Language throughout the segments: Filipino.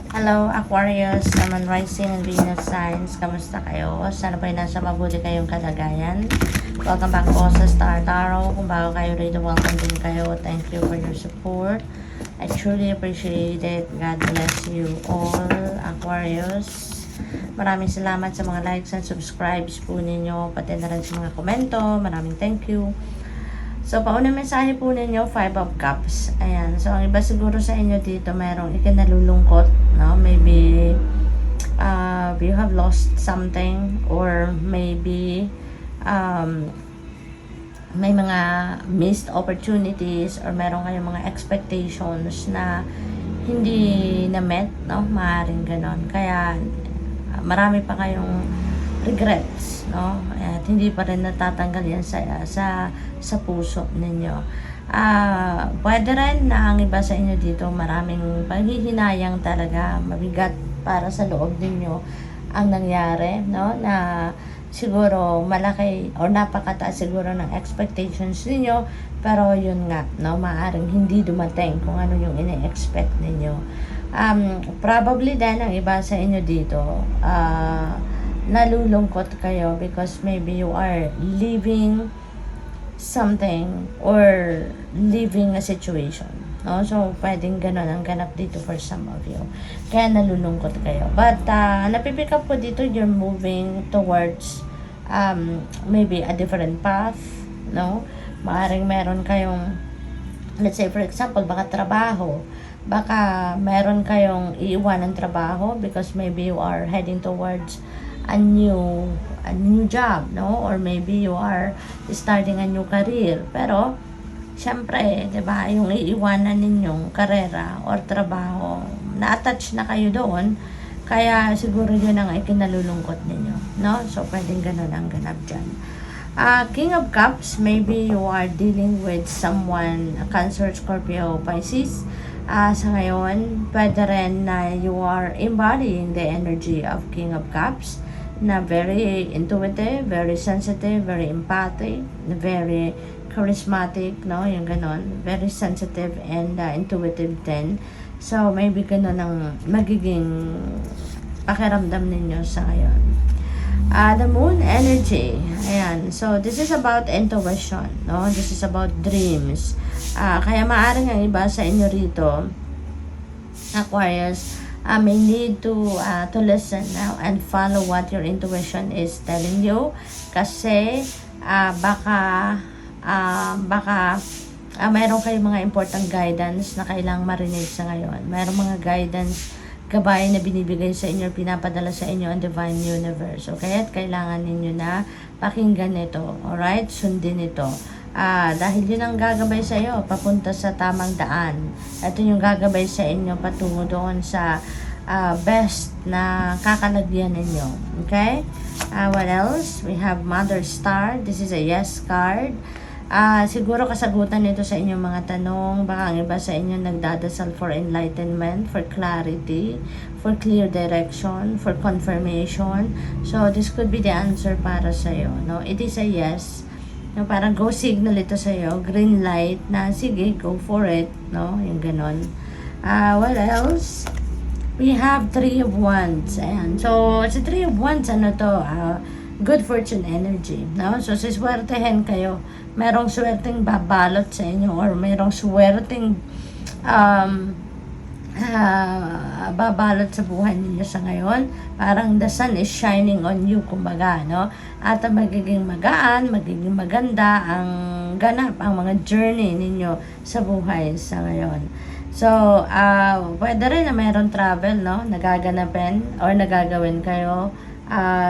Hello Aquarius, naman Rising and Venus Signs. Kamusta kayo? Sana ba'y nasa mabuti kayong kalagayan? Welcome back po sa Star Tarot. Kung bago kayo rito, welcome din kayo. Thank you for your support. I truly appreciate it. God bless you all, Aquarius. Maraming salamat sa mga likes and subscribes po ninyo, pati na rin sa mga komento. Maraming thank you. So, paunang mensahe po ninyo, 5 of Cups. Ayan. So, ang iba siguro sa inyo dito, mayroong ikinalulungkot, no? Maybe, you have lost something, or maybe, may mga missed opportunities, or meron kayong mga expectations na hindi na-met, no? Maaaring ganon. Kaya, marami pa kayong regrets, no? At hindi pa rin natatanggal yan sa puso ninyo. Pwede rin na ang iba sa inyo dito, maraming paghihinayang talaga, mabigat para sa loob ninyo ang nangyari, no? Na siguro malaki o napakataas siguro ng expectations ninyo, pero yun nga, no? Maaring hindi dumating kung ano yung ine-expect ninyo. Probably din ang iba sa inyo dito, nalulungkot kayo because maybe you are leaving something or leaving a situation, no? So pwedeng ganon ang ganap dito for some of you, kaya nalulungkot kayo. But napipick up po dito, you're moving towards maybe a different path, no? Maaring meron kayong, let's say for example, baka trabaho, baka meron kayong iiwan ng trabaho because maybe you are heading towards a new job, no? Or maybe you are starting a new career. Pero syempre, 'di ba, yung iiwanan ninyong karera or trabaho, na-attach na kayo doon, kaya siguro yun ang ikinalulungkot ninyo, no? So pwedeng ganun ang ganap dyan. King of Cups, maybe you are dealing with someone, Cancer, Scorpio, Pisces. Sa ngayon, pwede rin na you are embodying the energy of King of Cups, na very intuitive, very sensitive, very empathic, very charismatic, no? Yung ganon. Very sensitive and intuitive din. So, maybe ganon ang magiging pakiramdam ninyo sa ngayon. The moon energy. Ayan. So, this is about intuition, no? This is about dreams. Kaya maaaring ang iba sa inyo rito, Aquarius, may need to listen now and follow what your intuition is telling you, kasi baka mayroon kayong mga important guidance na kailangang marinig sa ngayon. Mayroong mga guidance, gabay na binibigay sa inyo, pinapadala sa inyo ang Divine Universe. Okay? At kailangan ninyo na pakinggan ito. Alright? Sundin ito. Dahil yun ang gagabay sa iyo papunta sa tamang daan. Ito yung gagabay sa inyo patungo doon sa best na kakalagyan ninyo. Okay? What else? We have Mother Star. This is a yes card. Siguro kasagutan nito sa inyong mga tanong. Baka ang iba sa inyo nagdadasal for enlightenment, for clarity, for clear direction, for confirmation. So, this could be the answer para sa iyo, no? It is a yes. No, parang go signal ito sa iyo, green light na sige, go for it, no? Yung ganon. What else? We have 3 of Wands. Ayan. So, sa 3 of Wands, ano to? Good fortune energy, no? So, siswertehin kayo. Merong swerteng babalot sa inyo, or merong swerteng babalot sa buhay ninyo sa ngayon. Parang the sun is shining on you, kumbaga, no? At magiging magaan, magiging maganda ang ganap, ang mga journey ninyo sa buhay sa ngayon. So, pwede rin na mayroon travel, no? Nagaganapin or nagagawin kayo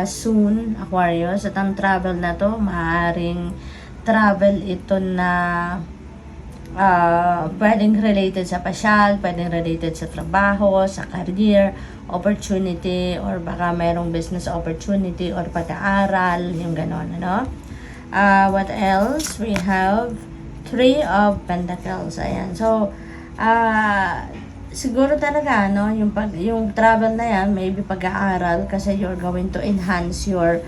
soon, Aquarius. At ang travel na to, maaaring travel ito na pwedeng related sa pasyal, pwedeng related sa trabaho, sa career, opportunity, or baka mayroong business opportunity or pag-aaral, yung ganon, ano? What else? We have 3 of Pentacles. Ayan. So, siguro talaga, no, yung travel na yan, maybe pag-aaral, kasi you're going to enhance your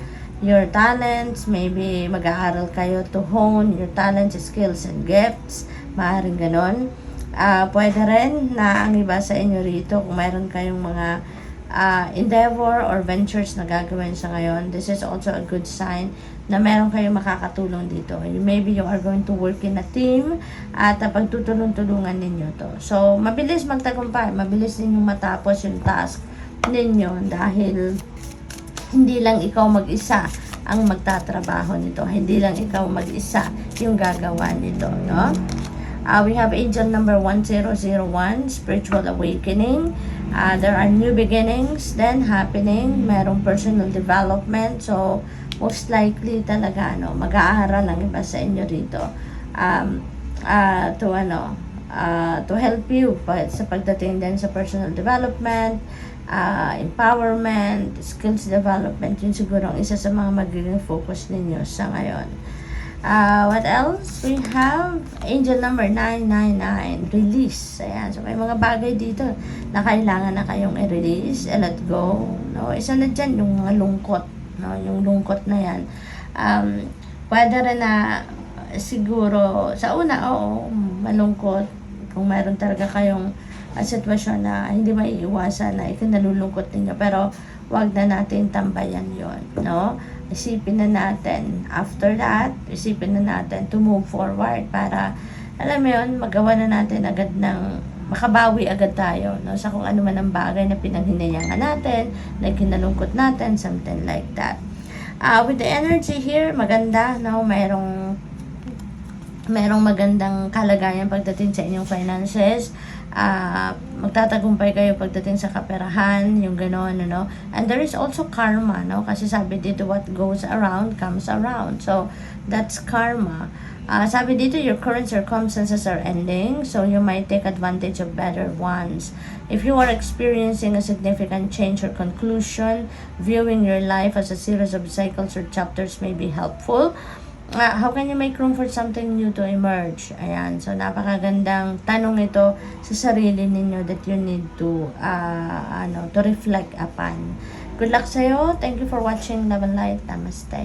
talents. Maybe mag-aaral kayo to hone your talents, skills, and gifts. Maaaring ganon. Pwede rin na ang iba sa inyo rito, kung mayroon kayong mga endeavor or ventures na gagawin sa ngayon, this is also a good sign na meron kayong makakatulong dito. Maybe you are going to work in a team at pagtutulong-tulungan ninyo to. So, mabilis magtagumpay, mabilis ninyong matapos yung task ninyo dahil hindi lang ikaw mag-isa ang magtatrabaho nito. Hindi lang ikaw mag-isa yung gagawa nito, no? We have angel number 1001, spiritual awakening. There are new beginnings then happening. Merong personal development. So, most likely talaga, mag-aaral ang iba sa inyo rito. To help you sa pagdating din sa personal development, empowerment, skills development. Yun siguro ang isa sa mga magiging focus ninyo sa ngayon. What else? We have angel number 999, release. Ayan. So, may mga bagay dito na kailangan na kayong i-release, let go. No? Isa na dyan, yung mga lungkot. No? Yung lungkot na yan. Pwede rin na siguro, sa una, oo, malungkot. Kung mayroon talaga kayong sitwasyon na hindi maiiwasan na ikinalulungkot ninyo. Pero, wag na natin tambayan yon, no? Isipin na natin, after that, isipin na natin to move forward para, alam mo yun, magawa na natin agad ng, makabawi agad tayo, no? Sa kung ano man ang bagay na pinaghinayangan natin, na kinalungkot natin, something like that. With the energy here, maganda, no? Merong magandang kalagayan pagdating sa inyong finances. Magtatagumpay kayo pagdating sa kaperahan, yung gano'n, no? And there is also karma, no? Kasi sabi dito, what goes around comes around. So, that's karma. Sabi dito, your current circumstances are ending, so you might take advantage of better ones. If you are experiencing a significant change or conclusion, viewing your life as a series of cycles or chapters may be helpful. How can you make room for something new to emerge? Ayan. So, napakagandang tanong ito sa sarili ninyo that you need to reflect upon. Good luck sa'yo. Thank you for watching Love and Light. Namaste.